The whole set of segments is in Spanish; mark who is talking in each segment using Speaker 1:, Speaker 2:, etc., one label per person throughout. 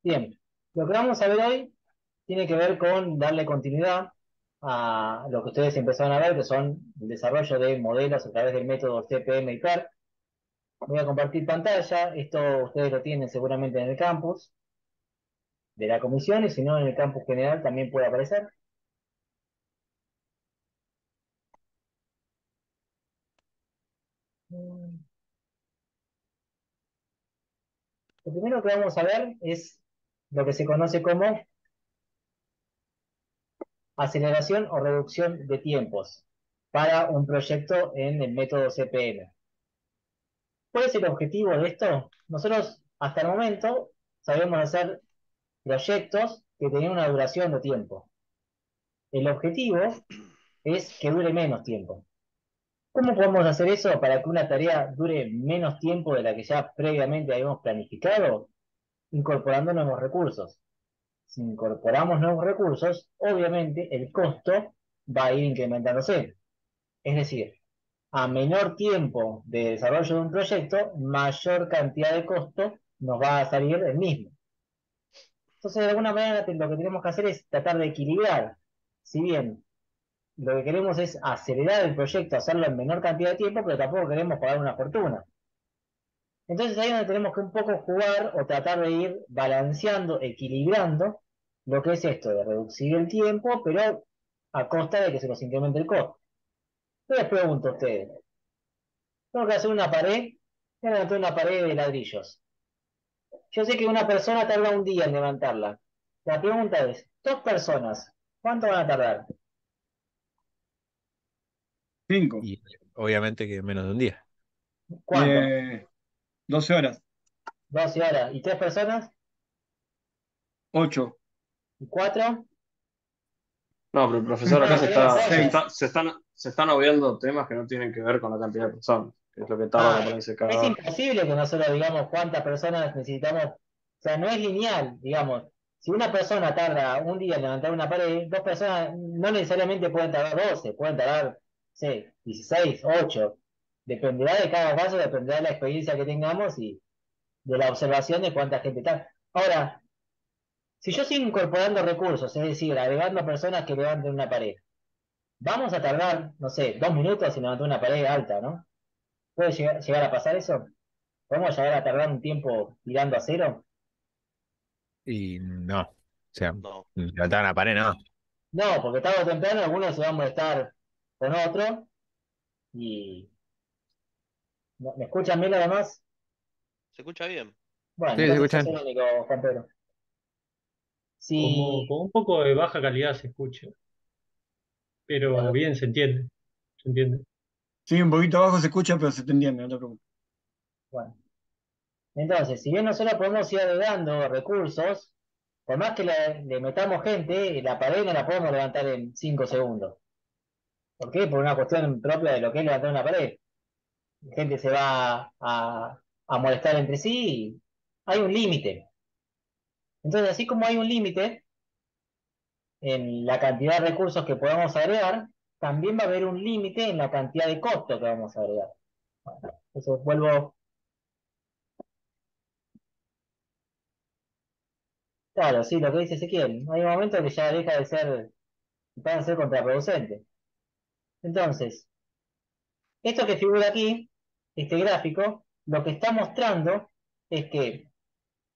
Speaker 1: Bien, lo que vamos a ver hoy tiene que ver con darle continuidad a lo que ustedes empezaron a ver, que son el desarrollo de modelos a través del método CPM y PER. Voy a compartir pantalla, esto ustedes lo tienen seguramente en el campus de la comisión y si no en el campus general también puede aparecer. Lo primero que vamos a ver es lo que se conoce como aceleración o reducción de tiempos para un proyecto en el método CPM. ¿Cuál es el objetivo de esto? Nosotros hasta el momento sabemos hacer proyectos que tenían una duración de tiempo. El objetivo es que dure menos tiempo. ¿Cómo podemos hacer eso para que una tarea dure menos tiempo de la que ya previamente habíamos planificado? Incorporando nuevos recursos. Si incorporamos nuevos recursos, obviamente el costo va a ir incrementándose. Es decir, a menor tiempo de desarrollo de un proyecto, mayor cantidad de costo nos va a salir el mismo. Entonces, de alguna manera, lo que tenemos que hacer es tratar de equilibrar. Si bien lo que queremos es acelerar el proyecto, hacerlo en menor cantidad de tiempo, pero tampoco queremos pagar una fortuna. Entonces, ahí es donde tenemos que un poco jugar o tratar de ir balanceando, equilibrando lo que es esto de reducir el tiempo, pero a costa de que se nos incremente el costo. Yo les pregunto a ustedes, tengo que hacer una pared, voy a levantar una pared de ladrillos. Yo sé que una persona tarda un día en levantarla. La pregunta es, dos personas, ¿cuánto van a tardar?
Speaker 2: 5.
Speaker 3: Y obviamente que menos de un día.
Speaker 1: ¿Cuánto?
Speaker 2: 12 horas.
Speaker 1: 12 horas. ¿Y tres personas?
Speaker 2: 8.
Speaker 1: ¿Y cuatro?
Speaker 4: No, pero el profesor acá
Speaker 1: Bueno, tenemos cosas.
Speaker 2: 6.
Speaker 4: se están obviando temas que no tienen que ver con la cantidad de personas, que es lo que tarda
Speaker 1: Ah,
Speaker 4: para irse
Speaker 1: es
Speaker 4: cada.
Speaker 1: imposible que nosotros digamos cuántas personas necesitamos. O sea, no es lineal, digamos. Si una persona tarda un día en levantar una pared, dos personas no necesariamente pueden tardar 12, pueden tardar, sí, 16, 8. Dependerá de cada caso, dependerá de la experiencia que tengamos y de la observación de cuánta gente está. Ahora, si yo sigo incorporando recursos, es decir, agregando personas que levanten una pared, vamos a tardar, no sé, 2 minutos en levantar una pared alta, ¿no? ¿Puede llegar a pasar eso? ¿Podemos llegar a tardar un tiempo tirando a cero?
Speaker 3: Y no. O sea,
Speaker 5: No.
Speaker 3: levantar una pared, no.
Speaker 1: No, porque tarde o temprano algunos se van a molestar con otro y... ¿Me escuchan bien además?
Speaker 5: ¿Se escucha bien?
Speaker 1: Bueno,
Speaker 3: Sí, se
Speaker 1: entonces sos
Speaker 3: escuchan.
Speaker 1: el único, Juan Pedro.
Speaker 6: Como,
Speaker 1: Si...
Speaker 6: como un poco de baja calidad se escucha, pero
Speaker 1: Bueno,
Speaker 6: bien se entiende, se entiende.
Speaker 2: Sí, un poquito abajo se escucha, pero se te entiende, no te preocupes.
Speaker 1: bueno. Entonces, si bien nosotros podemos ir agregando recursos, por más que le metamos gente, la pared no la podemos levantar en 5 segundos. ¿Por qué? Por una cuestión propia de lo que es levantar una pared. La gente se va a molestar entre sí y hay un límite. Entonces, así como hay un límite en la cantidad de recursos que podamos agregar, también va a haber un límite en la cantidad de costo que vamos a agregar. Entonces, vuelvo. Claro, sí, lo que dice Ezequiel. Hay un momento que ya deja de ser, para ser contraproducente. Entonces, esto que figura aquí, este gráfico, lo que está mostrando es que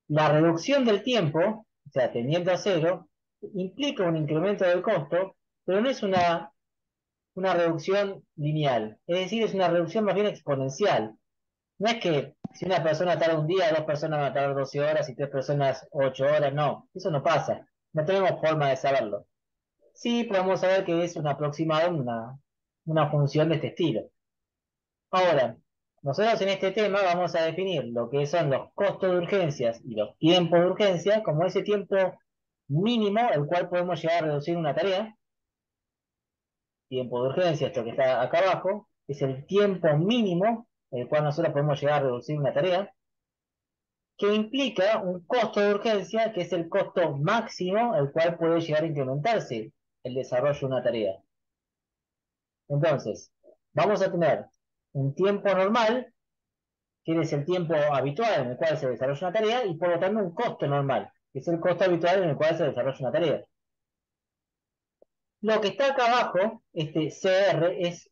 Speaker 1: la reducción del tiempo, o sea, tendiendo a cero, implica un incremento del costo, pero no es una reducción lineal. Es decir, es una reducción más bien exponencial. No es que si una persona tarda un día, dos personas van a tardar 12 horas y tres personas 8 horas, no, eso no pasa. No tenemos forma de saberlo. Sí podemos saber que es un aproximado, una función de este estilo. Ahora, nosotros en este tema vamos a definir lo que son los costos de urgencias y los tiempos de urgencia como ese tiempo mínimo el cual podemos llegar a reducir una tarea. Tiempo de urgencia, esto que está acá abajo, es el tiempo mínimo el cual nosotros podemos llegar a reducir una tarea, que implica un costo de urgencia que es el costo máximo el cual puede llegar a incrementarse el desarrollo de una tarea. Entonces, vamos a tener un tiempo normal que es el tiempo habitual en el cual se desarrolla una tarea y por lo tanto un costo normal. que es el costo habitual en el cual se desarrolla una tarea. Lo que está acá abajo, este CR, es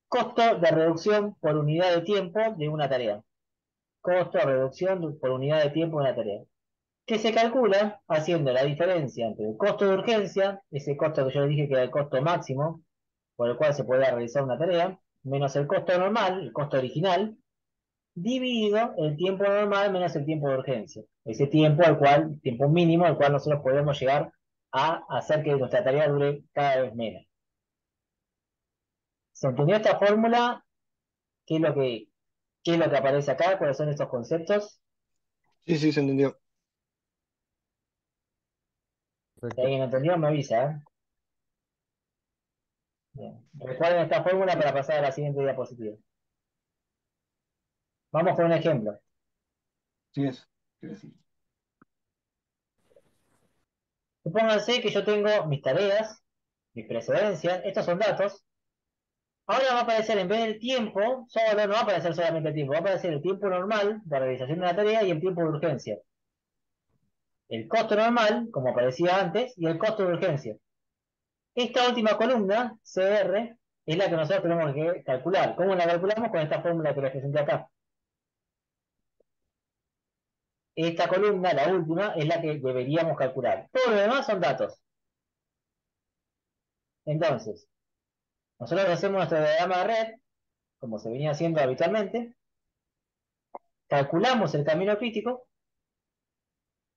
Speaker 1: costo de reducción por unidad de tiempo de una tarea. Costo de reducción por unidad de tiempo de una tarea. Que se calcula haciendo la diferencia entre el costo de urgencia, ese costo que yo les dije que era el costo máximo, por el cual se podía realizar una tarea, menos el costo normal, el costo original, dividido el tiempo normal menos el tiempo de urgencia. Ese tiempo tiempo mínimo al cual nosotros podemos llegar a hacer que nuestra tarea dure cada vez menos. ¿Se entendió esta fórmula? ¿Qué es lo que aparece acá? ¿Cuáles son estos conceptos?
Speaker 7: Sí, sí, se entendió.
Speaker 1: Si alguien entendió, me avisa, ¿eh? Bien. Recuerden esta fórmula para pasar a la siguiente diapositiva. Vamos con un ejemplo.
Speaker 2: Sí, eso. Quiero decir.
Speaker 1: Supónganse que yo tengo mis tareas, mis precedencias, estos son datos. Ahora va a aparecer en vez del tiempo, solo no va a aparecer solamente el tiempo, va a aparecer el tiempo normal de realización de una tarea y el tiempo de urgencia. El costo normal, como aparecía antes, y el costo de urgencia. Esta última columna, CR, es la que nosotros tenemos que calcular. ¿Cómo la calculamos? Con esta fórmula que les presenté acá. Esta columna, la última, es la que deberíamos calcular. Todo lo demás son datos. Entonces, nosotros hacemos nuestro diagrama de red, como se venía haciendo habitualmente, calculamos el camino crítico.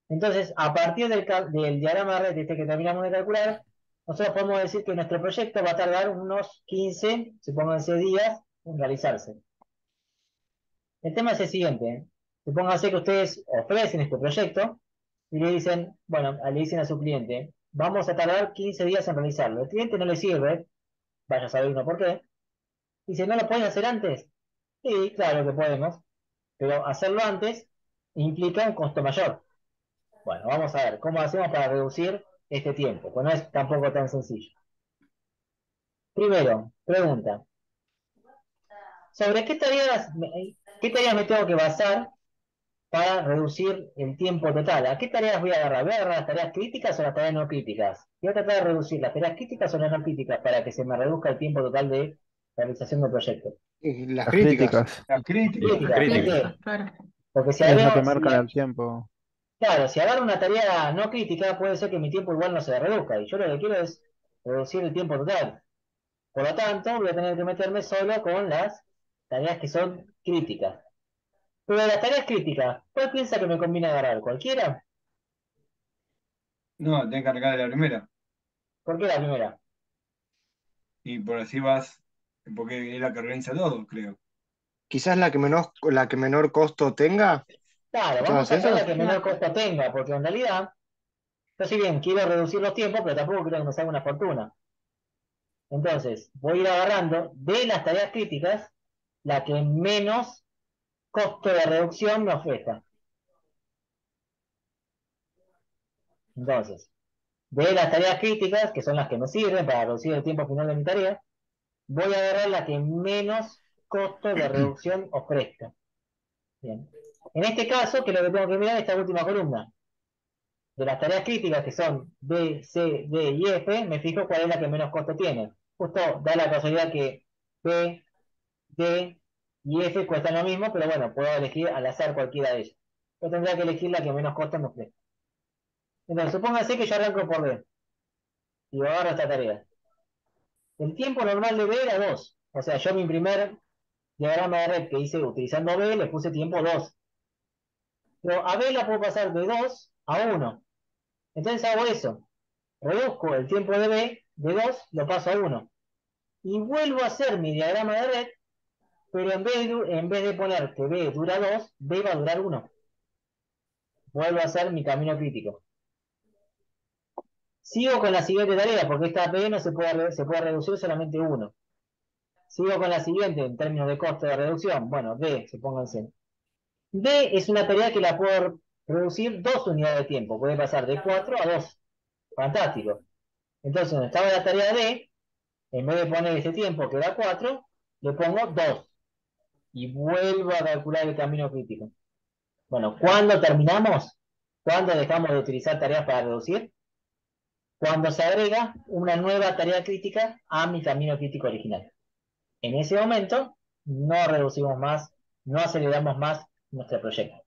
Speaker 1: Entonces, a partir del diagrama de red este que terminamos de calcular, nosotros podemos decir que nuestro proyecto va a tardar unos 15, supónganse, días en realizarse. El tema es el siguiente. Supónganse que ustedes ofrecen este proyecto y le dicen, bueno, le dicen a su cliente, vamos a tardar 15 días en realizarlo. El cliente no le sirve, vaya a saber uno por qué. Dice, ¿no lo pueden hacer antes? Sí, claro que podemos, pero hacerlo antes implica un costo mayor. Bueno, vamos a ver cómo hacemos para reducir este tiempo, pues no es tampoco tan sencillo. Primero, pregunta. ¿Sobre qué tareas me tengo que basar para reducir el tiempo total? ¿A qué tareas voy a agarrar? ¿Voy a agarrar las tareas críticas o las tareas no críticas? Voy a tratar de reducir las tareas críticas o las no críticas para que se me reduzca el tiempo total de realización del proyecto.
Speaker 7: Las
Speaker 8: Las
Speaker 7: críticas.
Speaker 8: críticas.
Speaker 2: La crítica.
Speaker 1: Críticas, ¿por
Speaker 3: Críticas.
Speaker 1: qué?
Speaker 9: Claro.
Speaker 1: Porque si
Speaker 8: Es lo que
Speaker 1: agarro,
Speaker 8: marcan el tiempo.
Speaker 1: claro, si agarro una tarea no crítica, puede ser que mi tiempo igual no se reduzca. Y yo lo que quiero es reducir el tiempo total. Por lo tanto, voy a tener que meterme solo con las tareas que son críticas. Pero de las tareas críticas, ¿cuál piensa que me conviene agarrar? ¿Cualquiera?
Speaker 2: No, tenés que arrancar de la primera.
Speaker 1: ¿Por qué la primera?
Speaker 2: Y por así vas, porque es la que organiza todo, creo.
Speaker 7: Quizás la que menor costo tenga,
Speaker 1: Claro, vamos
Speaker 7: todas
Speaker 1: a sacar la
Speaker 7: esas.
Speaker 1: que menor costo tenga, porque en realidad, yo si bien quiero reducir los tiempos, pero tampoco quiero que me salga una fortuna. Entonces, voy a ir agarrando de las tareas críticas la que menos costo de reducción me ofrezca. Entonces, de las tareas críticas, que son las que me sirven para reducir el tiempo final de mi tarea, voy a agarrar la que menos costo de reducción ofrezca. Bien. En este caso, que es lo que tengo que mirar, esta última columna. De las tareas críticas, que son B, C, D y F, me fijo cuál es la que menos costo tiene. Justo da la casualidad que B, D y F cuestan lo mismo, pero bueno, puedo elegir al azar cualquiera de ellas. Yo tendría que elegir la que menos costo me ofrezca. Entonces, supóngase que yo arranco por B y agarro esta tarea. El tiempo normal de B era 2. O sea, yo mi primer diagrama de red que hice utilizando B le puse tiempo 2. Pero a B la puedo pasar de 2 a 1. Entonces hago eso. Reduzco el tiempo de B de 2, lo paso a 1. Y vuelvo a hacer mi diagrama de red, pero en vez de poner que B dura 2, B va a durar 1. Vuelvo a hacer mi camino crítico. Sigo con la siguiente tarea, porque esta B no se puede reducir solamente 1. Sigo con la siguiente en términos de costo de reducción. Bueno, D, supónganse. D es una tarea que la puedo reducir 2 unidades de tiempo. Puede pasar de 4 a 2. Fantástico. Entonces, donde estaba la tarea D, en vez de poner ese tiempo que era 4, le pongo 2. Y vuelvo a calcular el camino crítico. Bueno, ¿cuándo terminamos? ¿Cuándo dejamos de utilizar tareas para reducir? Cuando se agrega una nueva tarea crítica a mi camino crítico original. En ese momento, no reducimos más, no aceleramos más nuestro proyecto.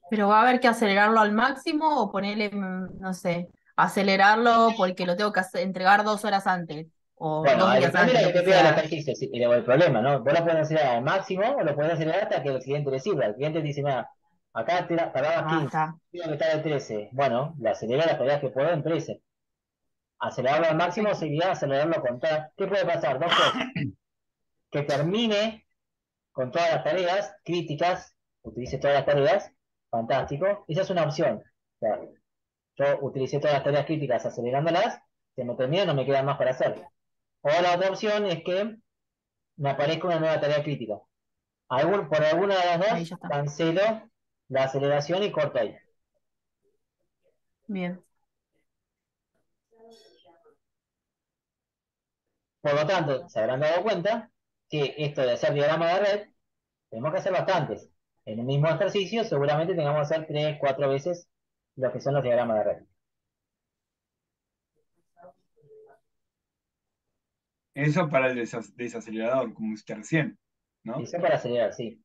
Speaker 8: Pero va a haber que acelerarlo al máximo o ponerle, no sé, acelerarlo porque lo tengo que entregar 2 horas antes o
Speaker 1: Bueno,
Speaker 8: 2 días
Speaker 1: depende
Speaker 8: antes,
Speaker 1: de lo
Speaker 8: lo
Speaker 1: que
Speaker 8: que
Speaker 1: te pida el
Speaker 8: sea.
Speaker 1: ejercicio el problema, ¿no? Vos lo podés acelerar al máximo o lo podés acelerar hasta que el cliente le sirva. El cliente dice, mira, acá tardabas
Speaker 8: Ah,
Speaker 1: 15,
Speaker 8: está.
Speaker 1: tengo que estar de 13. Bueno, le acelero las tareas que puedo en 13. Acelerarlo al máximo
Speaker 8: Perfecto.
Speaker 1: sería acelerarlo con todas. ¿Qué puede pasar? Dos cosas. Que termine con todas las tareas críticas, utilice todas las tareas, fantástico. Esa es una opción. O sea, yo utilicé todas las tareas críticas acelerándolas, se me termina, no me quedan más para hacer. O la otra opción es que me aparezca una nueva tarea crítica. Por alguna de las
Speaker 8: Ahí
Speaker 1: dos,
Speaker 8: ya está.
Speaker 1: cancelo la aceleración y corto ahí.
Speaker 8: Bien.
Speaker 1: Por lo tanto, se habrán dado cuenta que esto de hacer diagrama de red, tenemos que hacer bastantes. En el mismo ejercicio, seguramente tengamos que hacer 3, 4 veces lo que son los diagramas de red.
Speaker 2: Eso para el desacelerador, como dijiste recién, ¿no?
Speaker 1: Eso para acelerar, sí.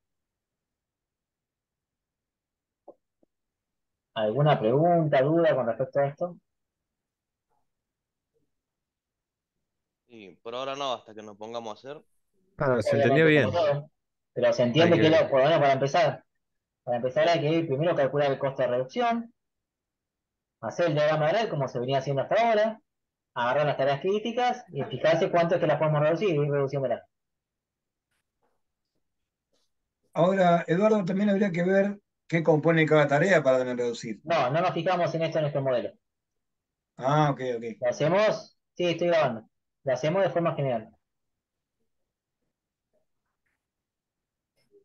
Speaker 1: ¿Alguna pregunta, duda con respecto a esto?
Speaker 5: Y por ahora no, hasta que nos pongamos a hacer.
Speaker 3: Ah, se entendió
Speaker 1: Obviamente, como
Speaker 3: bien.
Speaker 1: todo. Pero se
Speaker 3: Hay
Speaker 1: entiende que,
Speaker 3: que.
Speaker 1: por lo menos para empezar. Para empezar hay que primero calcular el costo de reducción, hacer el diagrama de red como se venía haciendo hasta ahora, agarrar las tareas críticas y fijarse cuánto es que las podemos reducir y ir reduciéndolas.
Speaker 2: Ahora, Eduardo, también habría que ver qué compone cada tarea para también reducir.
Speaker 1: No, no nos fijamos en esto en este modelo.
Speaker 2: Ah, ok, ok.
Speaker 1: Lo hacemos, sí, estoy grabando. Lo hacemos de forma general.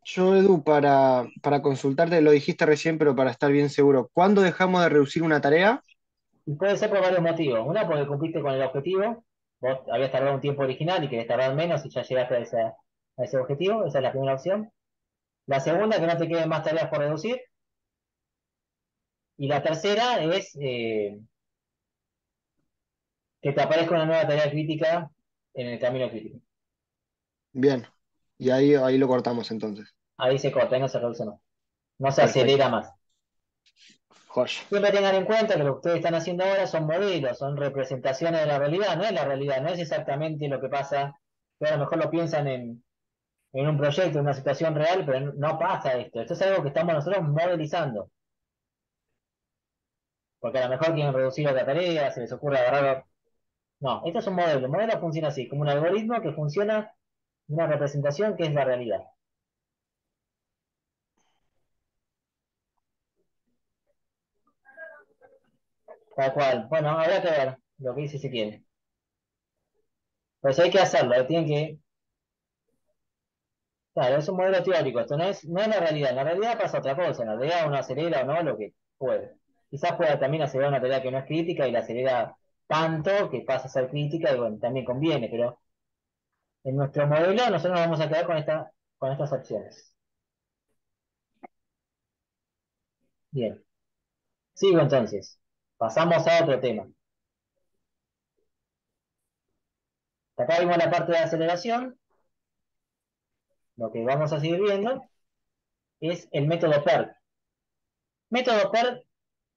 Speaker 7: Yo, Edu, para consultarte, lo dijiste recién, pero para estar bien seguro, ¿cuándo dejamos de reducir una tarea?
Speaker 1: Y puede ser por varios motivos. Una, porque cumpliste con el objetivo. Vos habías tardado un tiempo original y querés tardar menos y ya llegaste a ese objetivo. Esa es la primera opción. La segunda, que no te queden más tareas por reducir. Y la tercera es que te aparezca una nueva tarea crítica en el camino crítico.
Speaker 7: Bien, y ahí lo cortamos entonces.
Speaker 1: Ahí se corta, ahí no se reduce más. No se
Speaker 7: Perfecto,
Speaker 1: acelera más.
Speaker 7: joya.
Speaker 1: Siempre tengan en cuenta que lo que ustedes están haciendo ahora son modelos, son representaciones de la realidad, no es la realidad, no es exactamente lo que pasa, que a lo mejor lo piensan en un proyecto, en una situación real, pero no pasa esto. Esto es algo que estamos nosotros modelizando. Porque a lo mejor quieren reducir otra tarea, se les ocurre agarrar. No, esto es un modelo. El modelo funciona así, como un algoritmo que funciona en una representación que es la realidad. Tal cual. Bueno, habrá que ver lo que dice si quiere. Pues hay que hacerlo, tienen que. Claro, es un modelo teórico, esto no es la realidad, en la realidad pasa otra cosa, en la realidad uno acelera o no lo que puede. Quizás pueda también acelerar una tarea que no es crítica y la acelera tanto que pasa a ser crítica y bueno, también conviene, pero en nuestro modelo nosotros nos vamos a quedar con estas opciones. Bien, sigo entonces. Pasamos a otro tema. Acá vimos la parte de aceleración, lo que vamos a seguir viendo es el método PERT. Método PERT.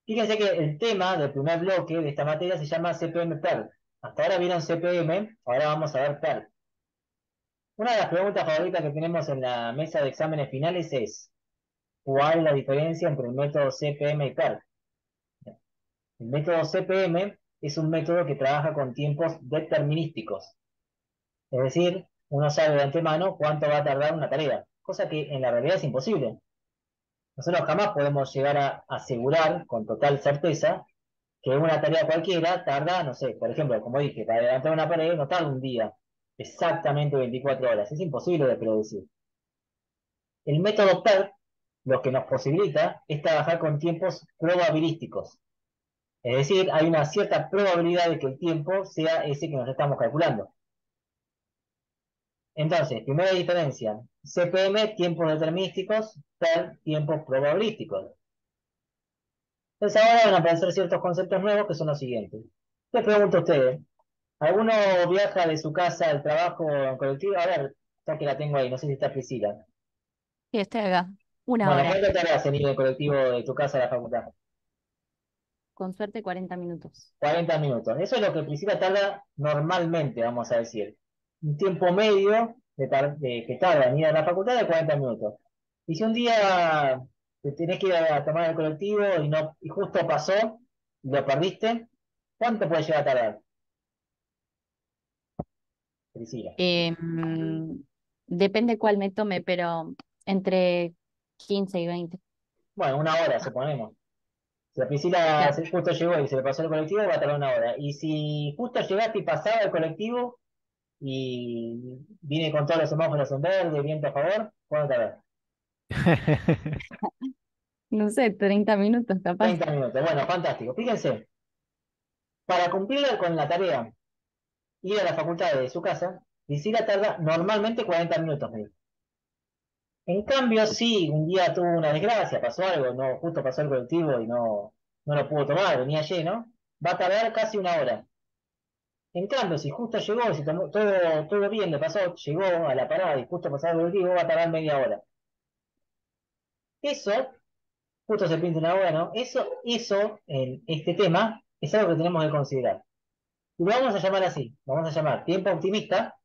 Speaker 1: Fíjense que el tema del primer bloque de esta materia se llama CPM PERT. Hasta ahora vieron CPM, ahora vamos a ver PERT. Una de las preguntas favoritas que tenemos en la mesa de exámenes finales es: ¿cuál es la diferencia entre el método CPM y PERT? El método CPM es un método que trabaja con tiempos determinísticos. Es decir, uno sabe de antemano cuánto va a tardar una tarea, cosa que en la realidad es imposible. Nosotros jamás podemos llegar a asegurar con total certeza que una tarea cualquiera tarda, no sé, por ejemplo, como dije, para levantar una pared no tarda un día, exactamente 24 horas. Es imposible de predecir. El método PERT lo que nos posibilita es trabajar con tiempos probabilísticos. Es decir, hay una cierta probabilidad de que el tiempo sea ese que nos estamos calculando. Entonces, primera diferencia, CPM, tiempos determinísticos, per, tiempos probabilísticos. Entonces ahora van a aparecer ciertos conceptos nuevos que son los siguientes. Les pregunto a ustedes, ¿alguno viaja de su casa al trabajo en colectivo? A ver, ya que la tengo ahí, no sé si está Priscila.
Speaker 9: Sí, estoy acá. Una
Speaker 1: Bueno,
Speaker 9: hora.
Speaker 1: ¿cuánto tardás en ir en colectivo de tu casa a la facultad?
Speaker 9: Con suerte 40 minutos.
Speaker 1: 40 minutos. Eso es lo que Priscila tarda normalmente, vamos a decir. Un tiempo medio que tarda en ir a la facultad de 40 minutos. Y si un día te tenés que ir a tomar el colectivo y justo pasó y lo perdiste, ¿cuánto puede llegar a tardar, Priscila?
Speaker 9: Depende cuál me tome, pero entre 15 y 20.
Speaker 1: Bueno, una hora, suponemos. Si a Priscila
Speaker 9: Claro.
Speaker 1: justo llegó y se le pasó el colectivo, va a tardar una hora. Y si justo llegaste y pasaba el colectivo y viene con todos los semáforos en verde, viento a favor, ¿cuánto tarda?
Speaker 9: No sé, 30 minutos capaz.
Speaker 1: 30 minutos. Bueno, fantástico. Fíjense, para cumplir con la tarea, ir a la facultad de su casa, Priscila tarda normalmente 40 minutos. Me dijo. En cambio, si un día tuvo una desgracia, pasó algo, no, justo pasó el colectivo y no lo pudo tomar, venía lleno, va a tardar casi una hora. En cambio, si justo llegó, si tomó, todo bien le pasó, llegó a la parada y justo pasó el colectivo, va a tardar media hora. Eso, justo se pinta una hora, ¿no? Eso en este tema es algo que tenemos que considerar. Y lo vamos a llamar así, lo vamos a llamar tiempo optimista,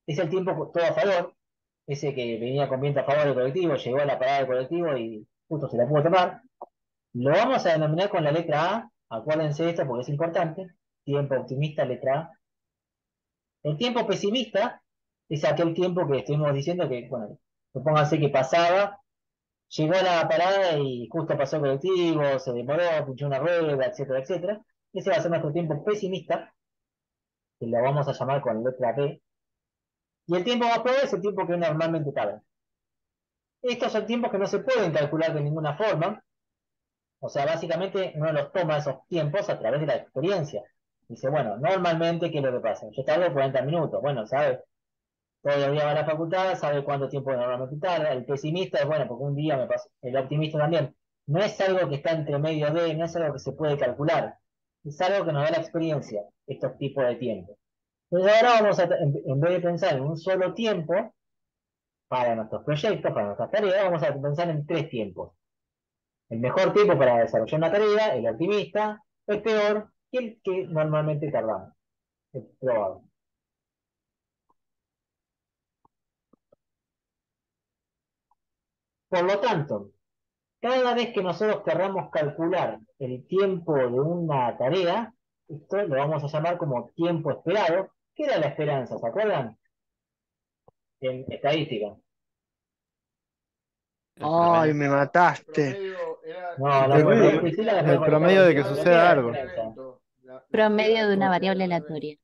Speaker 1: es el tiempo todo a favor, ese que venía con viento a favor del colectivo, llegó a la parada del colectivo y justo se la pudo tomar. Lo vamos a denominar con la letra A, acuérdense de esto porque es importante, tiempo optimista, letra A. El tiempo pesimista es aquel tiempo que estuvimos diciendo que, bueno, supónganse que pasaba, llegó a la parada y justo pasó el colectivo, se demoró, pinchó una rueda, etcétera, etcétera. Ese va a ser nuestro tiempo pesimista, que lo vamos a llamar con la letra B. Y el tiempo más probable es el tiempo que normalmente tarda. Estos son tiempos que no se pueden calcular de ninguna forma. O sea, básicamente uno los toma esos tiempos a través de la experiencia. Dice, bueno, normalmente, ¿qué es lo que pasa? Yo tardo 40 minutos. Bueno, ¿sabe? Todo el día va a la facultad, sabe cuánto tiempo normalmente tarda. El pesimista es, bueno, porque un día me pasó. El optimista también. No es algo que está entre medio de, no es algo que se puede calcular. Es algo que nos da la experiencia, estos tipos de tiempos. Entonces ahora vamos a, en vez de pensar en un solo tiempo, para nuestros proyectos, para nuestras tareas, vamos a pensar en tres tiempos. El mejor tiempo para desarrollar una tarea, el optimista, el peor y el que normalmente tardamos, el probable. Por lo tanto, cada vez que nosotros querramos calcular el tiempo de una tarea, esto lo vamos a llamar como tiempo esperado. ¿Qué era la esperanza? ¿Se acuerdan? En estadística.
Speaker 3: El
Speaker 7: Ay,
Speaker 3: promedio.
Speaker 7: me mataste.
Speaker 1: No, no,
Speaker 2: El
Speaker 1: bueno,
Speaker 2: promedio.
Speaker 1: Priscila me
Speaker 10: El
Speaker 1: puede
Speaker 10: promedio de que
Speaker 1: contestar,
Speaker 10: suceda
Speaker 1: ¿qué
Speaker 10: algo.
Speaker 1: era la esperanza?
Speaker 9: Promedio de una variable aleatoria.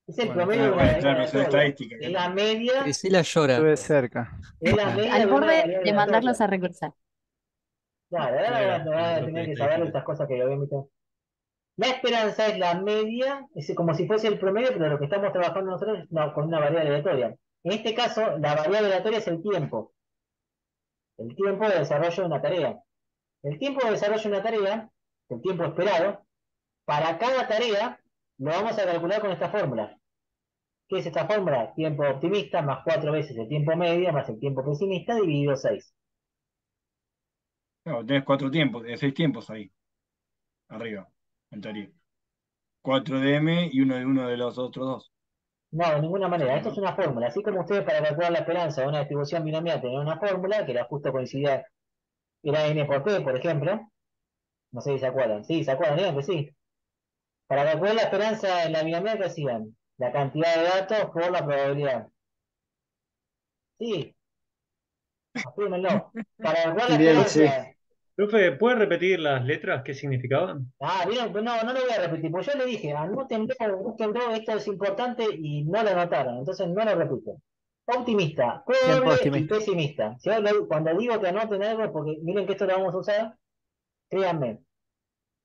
Speaker 1: Es el
Speaker 2: Bueno,
Speaker 1: promedio de una
Speaker 2: claro,
Speaker 1: variable
Speaker 2: claro, eso es
Speaker 1: aleatoria.
Speaker 2: estadística.
Speaker 1: Es la media,
Speaker 11: Priscila llora.
Speaker 10: Estuve cerca.
Speaker 1: es la media
Speaker 9: Al
Speaker 1: de una
Speaker 9: borde
Speaker 1: variable
Speaker 9: de mandarlos
Speaker 1: aleatoria.
Speaker 9: a recursar.
Speaker 1: Claro,
Speaker 6: ¿Qué
Speaker 1: ahora
Speaker 6: era
Speaker 1: van a
Speaker 6: lo que
Speaker 1: tener
Speaker 6: es
Speaker 1: que saber
Speaker 6: estadística?
Speaker 1: estas cosas que obviamente. La esperanza es la media, es como si fuese el promedio, pero lo que estamos trabajando nosotros es con una variable aleatoria. En este caso, la variable aleatoria es el tiempo de desarrollo de una tarea. El tiempo de desarrollo de una tarea, el tiempo esperado, para cada tarea lo vamos a calcular con esta fórmula. ¿Qué es esta fórmula? Tiempo optimista más 4 veces el tiempo medio más el tiempo pesimista dividido 6.
Speaker 2: No, tenés 4 tiempos, 6 tiempos ahí, arriba, en teoría. 4 de M y uno de los otros dos.
Speaker 1: No, de ninguna manera.
Speaker 2: Son,
Speaker 1: Esto es
Speaker 2: ¿no?
Speaker 1: una fórmula. Así como ustedes para calcular la esperanza de una distribución binomial tenían una fórmula que era justo coincidía, era n por p, por ejemplo. No sé si se acuerdan. Sí, se acuerdan, bien, que sí. Para calcular la esperanza en la binomial que hacían, la cantidad de datos por la probabilidad. Sí, afírmenlo. Para calcular la
Speaker 7: Bien, sí.
Speaker 1: esperanza.
Speaker 6: Profe, ¿puede repetir las letras? ¿Qué significaban?
Speaker 1: Ah, vieron, no lo voy a repetir, porque yo le dije, anótenlo, búsquenlo, esto es importante y no lo anotaron, entonces no lo repito. Optimista,
Speaker 10: Tiempo
Speaker 1: probable y
Speaker 10: optimista.
Speaker 1: pesimista. Si cuando digo que anoten algo, porque miren que esto lo vamos a usar, créanme.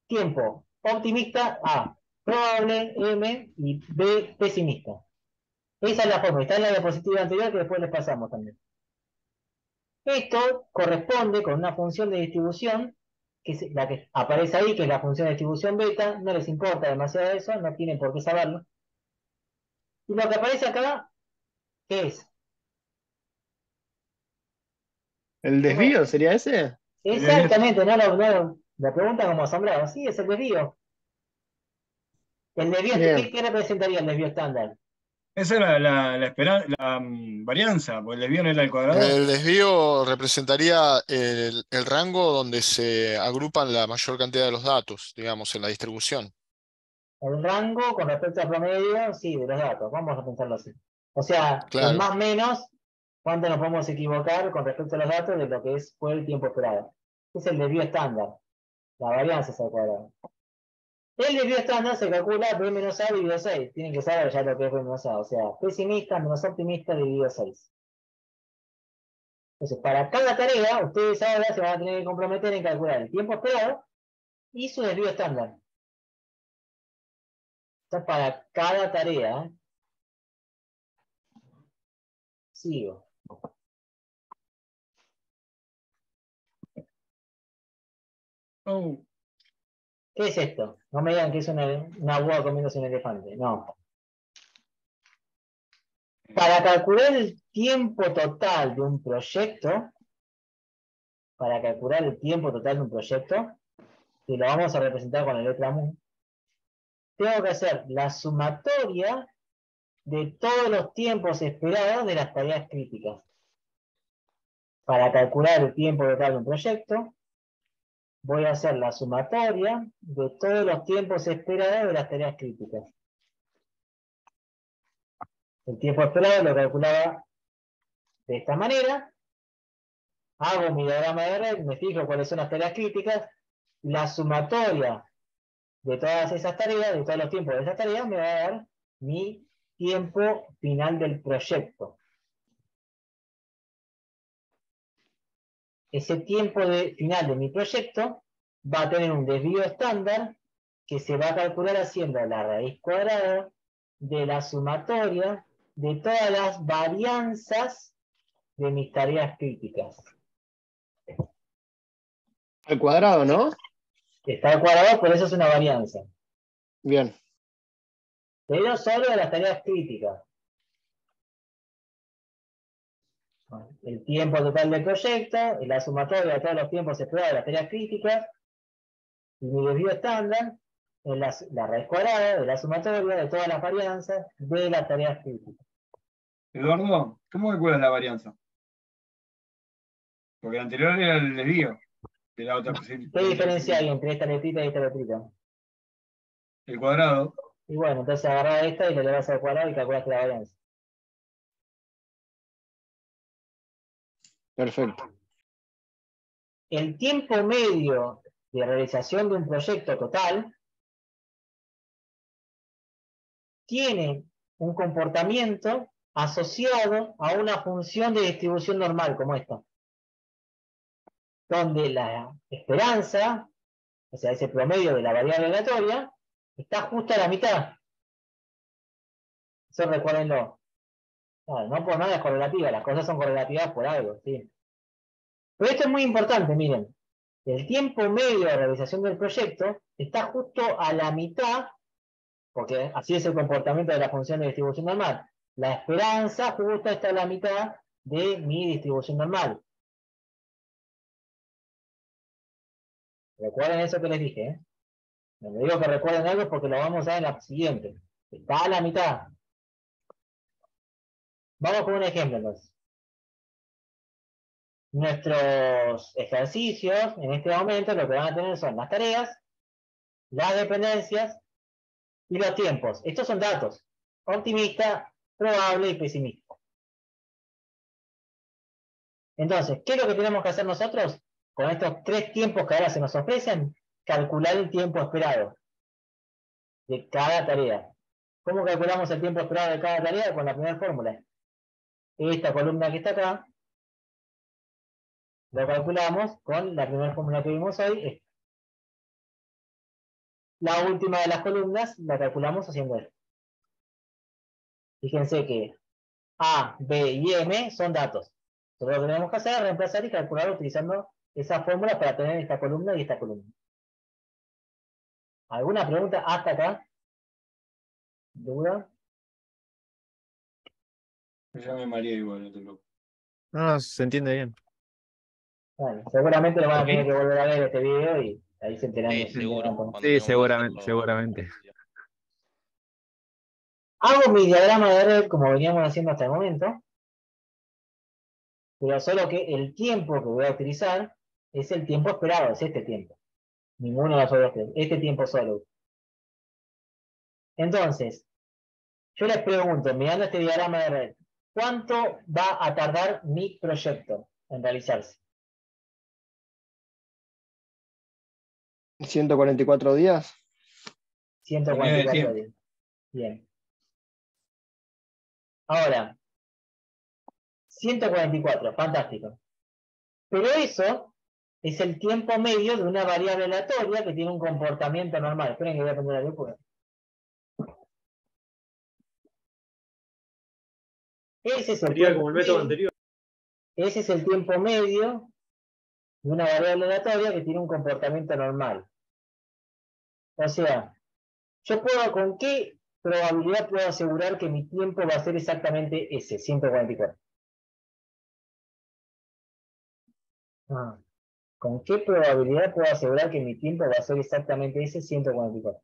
Speaker 1: Tiempo optimista A, probable M y B pesimista. Esa es la fórmula, está en la diapositiva anterior que después les pasamos también. Esto corresponde con una función de distribución, que es la que aparece ahí, que es la función de distribución beta. No les importa demasiado eso, no tienen por qué saberlo. Y lo que aparece acá, ¿qué es?
Speaker 7: ¿El desvío sería ese?
Speaker 1: Exactamente, la pregunta como asombrado. Sí, es el desvío. El desvío,
Speaker 7: Bien.
Speaker 1: ¿qué representaría el desvío estándar?
Speaker 2: Esa era la varianza, porque el desvío no era el cuadrado.
Speaker 10: El desvío representaría el rango donde se agrupan la mayor cantidad de los datos, digamos, en la distribución.
Speaker 1: El rango con respecto al promedio, sí, de los datos. Vamos a pensarlo así. O sea, el
Speaker 10: Claro.
Speaker 1: más menos, ¿cuánto nos podemos equivocar con respecto a los datos de lo que fue el tiempo esperado? Es el desvío estándar. La varianza es al cuadrado. El desvío estándar se calcula B menos A dividido 6. Tienen que saber ya lo que es B menos A. O sea, pesimista menos optimista dividido 6. Entonces, para cada tarea, ustedes ahora se van a tener que comprometer en calcular el tiempo esperado y su desvío estándar. Esto es para cada tarea. Sigo.
Speaker 2: Oh,
Speaker 1: ¿Qué es esto? No me digan que es una boa comiéndose un elefante. No. Para calcular el tiempo total de un proyecto, que lo vamos a representar con la letra mu, tengo que hacer la sumatoria de todos los tiempos esperados de las tareas críticas. Para calcular el tiempo total de un proyecto, voy a hacer la sumatoria de todos los tiempos esperados de las tareas críticas. El tiempo esperado lo calculaba de esta manera. Hago mi diagrama de red, me fijo cuáles son las tareas críticas. La sumatoria de todas esas tareas, de todos los tiempos de esas tareas, me va a dar mi tiempo final del proyecto. Ese tiempo final de mi proyecto va a tener un desvío estándar que se va a calcular haciendo la raíz cuadrada de la sumatoria de todas las varianzas de mis tareas críticas.
Speaker 7: Al cuadrado, ¿no?
Speaker 1: Está al cuadrado, por eso es una varianza.
Speaker 7: Bien.
Speaker 1: Pero solo de las tareas críticas. El tiempo total del proyecto, la sumatoria de todos los tiempos esperados de las tareas críticas, y mi desvío estándar es la raíz cuadrada de la sumatoria de todas las varianzas de las tareas críticas.
Speaker 2: Eduardo, ¿cómo calculas la varianza? Porque el anterior era el desvío de la otra.
Speaker 1: ¿Qué diferencia hay entre esta letrita y esta letrita?
Speaker 2: El cuadrado.
Speaker 1: Y bueno, entonces agarrás esta y le elevas al cuadrado y calculaste la varianza.
Speaker 7: Perfecto.
Speaker 1: El tiempo medio de realización de un proyecto total tiene un comportamiento asociado a una función de distribución normal como esta, donde la esperanza, o sea, ese promedio de la variable aleatoria, está justo a la mitad. Eso recuérdenlo. No por nada es correlativa, las cosas son correlativas por algo, ¿sí? Pero esto es muy importante, miren. El tiempo medio de realización del proyecto está justo a la mitad, porque así es el comportamiento de la función de distribución normal. La esperanza justo está a la mitad de mi distribución normal. Recuerden eso que les dije, ¿eh? Cuando digo que recuerden algo es porque lo vamos a ver en la siguiente. Está a la mitad. Vamos con un ejemplo entonces. Nuestros ejercicios en este momento lo que van a tener son las tareas, las dependencias y los tiempos. Estos son datos. Optimista, probable y pesimista. Entonces, ¿qué es lo que tenemos que hacer nosotros con estos tres tiempos que ahora se nos ofrecen? Calcular el tiempo esperado de cada tarea. ¿Cómo calculamos el tiempo esperado de cada tarea? Con la primera fórmula. Esta columna que está acá, lo calculamos con la primera fórmula que vimos hoy. La última de las columnas la calculamos haciendo esto. Fíjense que A, B y M son datos. Entonces lo que tenemos que hacer es reemplazar y calcular utilizando esas fórmulas para tener esta columna y esta columna. ¿Alguna pregunta hasta acá? ¿Duda?
Speaker 2: Ya me mareé igual, no te preocupes.
Speaker 3: No, se entiende bien.
Speaker 1: Bueno, seguramente lo van a
Speaker 6: ¿Ok?
Speaker 1: tener que volver a ver este video y ahí se enterarán.
Speaker 5: Sí, seguro. Cuando
Speaker 3: Sí,
Speaker 5: tengamos que
Speaker 3: seguramente,
Speaker 5: hacerlo.
Speaker 3: seguramente.
Speaker 1: Hago mi diagrama de red como veníamos haciendo hasta el momento, pero solo que el tiempo que voy a utilizar es el tiempo esperado, es este tiempo. Ninguno de los otros tres, este tiempo solo. Entonces, yo les pregunto, mirando este diagrama de red, ¿cuánto va a tardar mi proyecto en realizarse?
Speaker 7: 144 días.
Speaker 1: 144
Speaker 2: tiempo.
Speaker 1: días. Bien. Ahora, 144, fantástico. Pero eso es el tiempo medio de una variable aleatoria que tiene un comportamiento normal. Esperen que voy a prender la luz. Ese es el
Speaker 6: Sería
Speaker 1: tiempo
Speaker 6: como el método
Speaker 1: medio.
Speaker 6: anterior.
Speaker 1: Ese es el tiempo medio de una variable aleatoria que tiene un comportamiento normal. O sea, yo puedo, ¿con qué probabilidad puedo asegurar que mi tiempo va a ser exactamente ese, 144? ¿Con qué probabilidad puedo asegurar que mi tiempo va a ser exactamente ese, 144?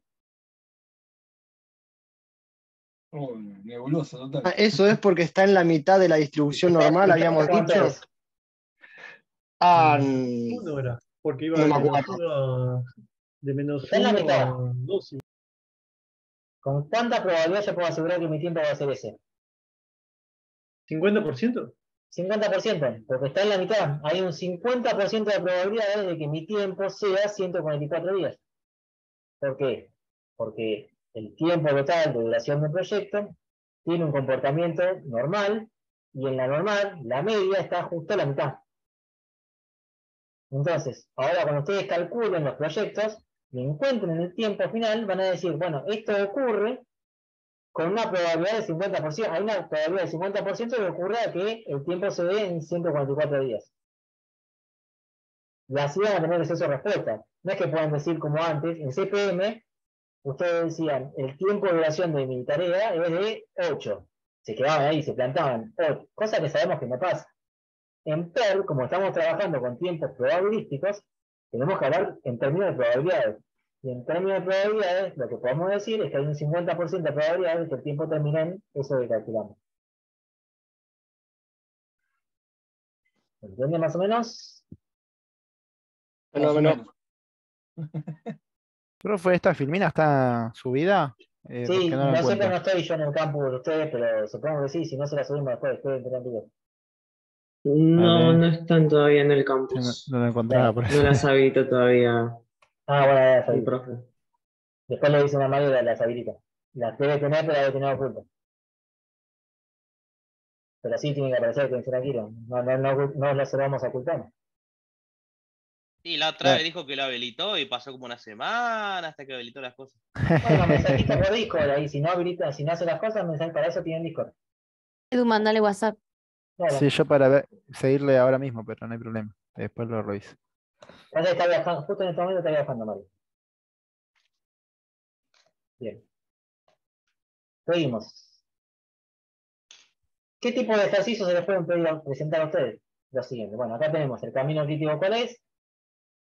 Speaker 2: Oh, nebulosa total.
Speaker 7: Eso es porque está en la mitad de la distribución normal, habíamos
Speaker 1: ¿Cuánto
Speaker 7: dicho.
Speaker 1: es?
Speaker 6: Uno era, porque iba
Speaker 7: no
Speaker 6: de
Speaker 7: me
Speaker 6: menos
Speaker 7: acuerdo.
Speaker 6: 1 de menos
Speaker 1: Está en la
Speaker 6: 1
Speaker 1: mitad.
Speaker 6: a 2.
Speaker 1: ¿Con cuánta probabilidad yo puedo asegurar que mi tiempo va a ser ese?
Speaker 6: ¿50%?
Speaker 1: 50%, porque está en la mitad. Hay un 50% de probabilidades de que mi tiempo sea 144 días. ¿Por qué? Porque el tiempo total de duración del proyecto tiene un comportamiento normal y en la normal, la media está justo a la mitad. Entonces, ahora cuando ustedes calculen los proyectos y encuentren el tiempo final, van a decir, bueno, esto ocurre con una probabilidad del 50%. Hay una probabilidad del 50% de que ocurra que el tiempo se dé en 144 días. Y así van a tener acceso a respuesta. No es que puedan decir como antes, en CPM, ustedes decían, el tiempo de duración de mi tarea es de 8. Se quedaban ahí, se plantaban 8, cosa que sabemos que no pasa. En PERL, como estamos trabajando con tiempos probabilísticos, tenemos que hablar en términos de probabilidades. Y en términos de probabilidades, lo que podemos decir es que hay un 50% de probabilidades de que el tiempo termine en eso que calculamos. ¿Entienden más o menos?
Speaker 2: Más o
Speaker 7: Fenómeno.
Speaker 2: menos.
Speaker 11: Profe, ¿esta filmina está subida?
Speaker 1: Sí,
Speaker 11: Porque no la
Speaker 1: no sé que
Speaker 11: encuentro.
Speaker 1: no estoy yo en el campus de ustedes, pero supongo que sí, si no se la subimos después, estoy entendido.
Speaker 12: No,
Speaker 11: Dale.
Speaker 12: no están todavía en el
Speaker 11: Sí,
Speaker 12: campus.
Speaker 11: no la encontraba por
Speaker 12: No
Speaker 11: eso.
Speaker 12: las habilita todavía
Speaker 1: Ah, bueno, ya
Speaker 12: el
Speaker 1: sabía.
Speaker 12: profe.
Speaker 1: Después le dice una madre de las habilita. Las debe tener, pero las debe tener ocultas. Pero sí tiene que aparecer que se la quiero. No lo se lo vamos a ocultar.
Speaker 5: Y la otra vez dijo que lo habilitó y pasó como una semana hasta que habilitó las cosas.
Speaker 1: Bueno, mensajito por Discord ahí. Si no habilita, si no hace las cosas, mensaje para eso tienen Discord.
Speaker 9: Edu, mandale WhatsApp.
Speaker 1: Claro.
Speaker 11: Sí, yo para seguirle ahora mismo, pero no hay problema. Después lo reviso.
Speaker 1: Pasa que está viajando, justo en este momento está viajando, Mario. Bien. Seguimos. ¿Qué tipo de ejercicios se les pueden presentar a ustedes? Lo siguiente. Bueno, acá tenemos el camino crítico, ¿cuál es?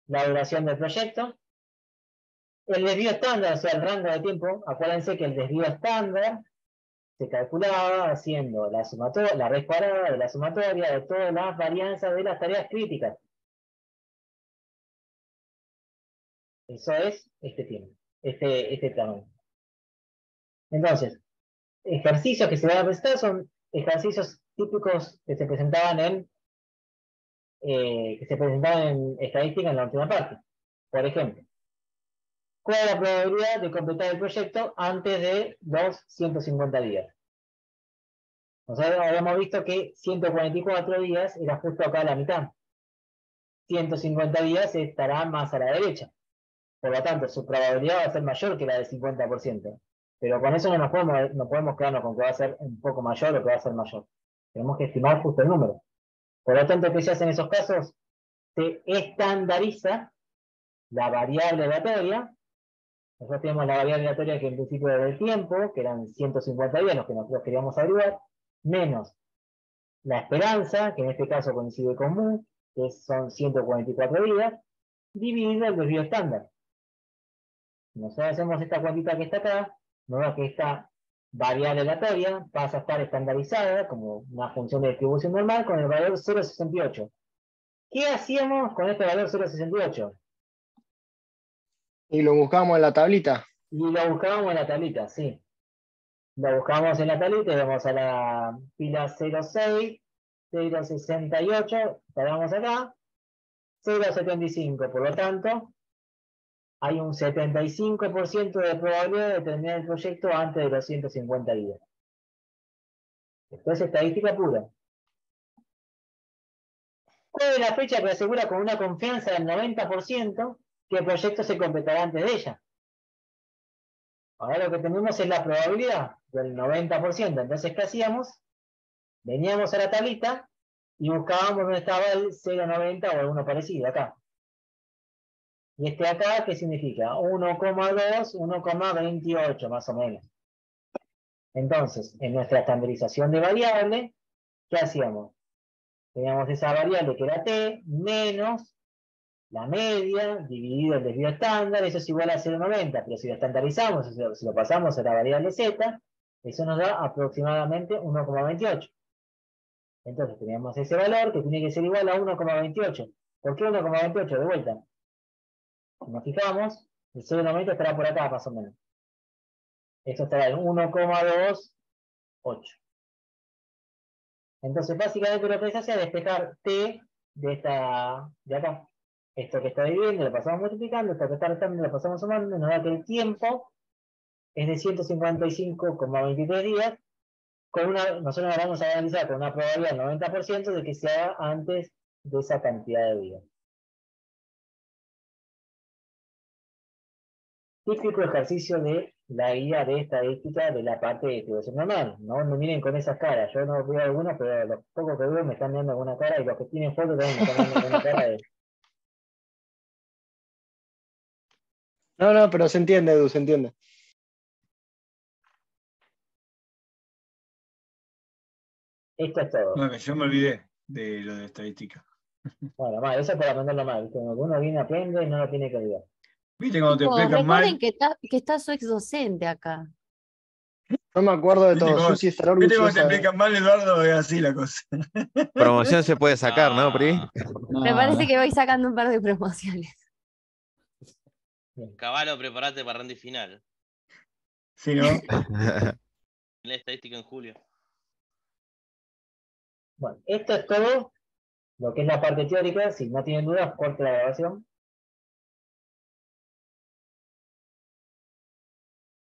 Speaker 1: La duración del proyecto. El desvío estándar, o sea, el rango de tiempo. Acuérdense que el desvío estándar se calculaba haciendo la sumatoria, la raíz cuadrada de la sumatoria de todas las varianzas de las tareas críticas. Eso es este tiempo, este tamaño. Entonces, ejercicios que se van a presentar son ejercicios típicos que se presentaban en estadística en la última parte. Por ejemplo, ¿cuál es la probabilidad de completar el proyecto antes de los 150 días? Nosotros habíamos visto que 144 días era justo acá a la mitad. 150 días estará más a la derecha. Por lo tanto, su probabilidad va a ser mayor que la del 50%. Pero con eso no podemos quedarnos con que va a ser un poco mayor o que va a ser mayor. Tenemos que estimar justo el número. Por lo tanto, ¿qué se hace en esos casos? Se estandariza la variable aleatoria. Nosotros tenemos la variable aleatoria que en principio era el tiempo, que eran 150 días, los que nosotros queríamos averiguar, menos la esperanza, que en este caso coincide con mu, que son 144 días, dividido el desvío estándar. Si nosotros hacemos esta cuantita que está acá, nos da que esta variable aleatoria pasa a estar estandarizada como una función de distribución normal con el valor 0,68. ¿Qué hacíamos con este valor 0,68?
Speaker 7: Y lo buscamos en la tablita.
Speaker 1: Y lo buscábamos en la tablita, sí. Lo buscamos en la tablita y vamos a la pila 06, 0,68, paramos acá, 0,75. Por lo tanto, hay un 75% de probabilidad de terminar el proyecto antes de los 150 días. Esto es estadística pura. ¿Cuál es la fecha que asegura con una confianza del 90% que el proyecto se completará antes de ella? Ahora lo que tenemos es la probabilidad del 90%. Entonces, ¿qué hacíamos? Veníamos a la tablita y buscábamos dónde estaba el 0,90 o alguno parecido, acá. Y este acá, ¿qué significa? 1,2, 1,28 más o menos. Entonces, en nuestra estandarización de variable, ¿qué hacíamos? Teníamos esa variable que era t, menos la media, dividido el desvío estándar, eso es igual a 0,90, pero si lo estandarizamos, si lo pasamos a la variable z, eso nos da aproximadamente 1,28. Entonces teníamos ese valor que tiene que ser igual a 1,28. ¿Por qué 1,28? De vuelta. Si nos fijamos, el 0,90 estará por acá más o menos. Esto estará en 1,28. Entonces básicamente lo que se hace es despejar t de acá. Esto que está dividiendo lo pasamos multiplicando, esto que está restando lo pasamos sumando, nos da que el tiempo es de 155,23 días. Nosotros vamos a analizar con una probabilidad del 90% de que se haga antes de esa cantidad de días. Típico ejercicio de la guía de estadística de la parte de distribución normal. No me miren con esas caras. Yo no veo algunos, pero los pocos que veo me están viendo alguna cara y los que tienen fotos también me están viendo alguna cara de...
Speaker 7: No, pero se entiende, Edu, se entiende.
Speaker 1: Esto es todo.
Speaker 2: No, que yo me olvidé de lo de estadística.
Speaker 1: Bueno, más, eso es para aprenderlo más, ¿viste? Cuando uno viene aprende y no lo tiene que olvidar.
Speaker 2: ¿Viste cuando te
Speaker 9: Chicos,
Speaker 2: explican
Speaker 9: recuerden
Speaker 2: mal?
Speaker 9: que está su ex docente acá.
Speaker 7: No me acuerdo de
Speaker 2: ¿Viste
Speaker 7: todo.
Speaker 2: cómo,
Speaker 7: Susi estará
Speaker 2: ¿viste cómo te
Speaker 7: orgullosa.
Speaker 2: explican mal, Eduardo? Es así la cosa.
Speaker 3: Promoción se puede sacar, ¿no, Pri?
Speaker 9: Me parece que voy sacando un par de promociones.
Speaker 5: Caballo, prepárate para Randy final.
Speaker 2: Sí, ¿no?
Speaker 5: La estadística en julio.
Speaker 1: Bueno, esto es todo lo que es la parte teórica. Si no tienen dudas, corte la grabación.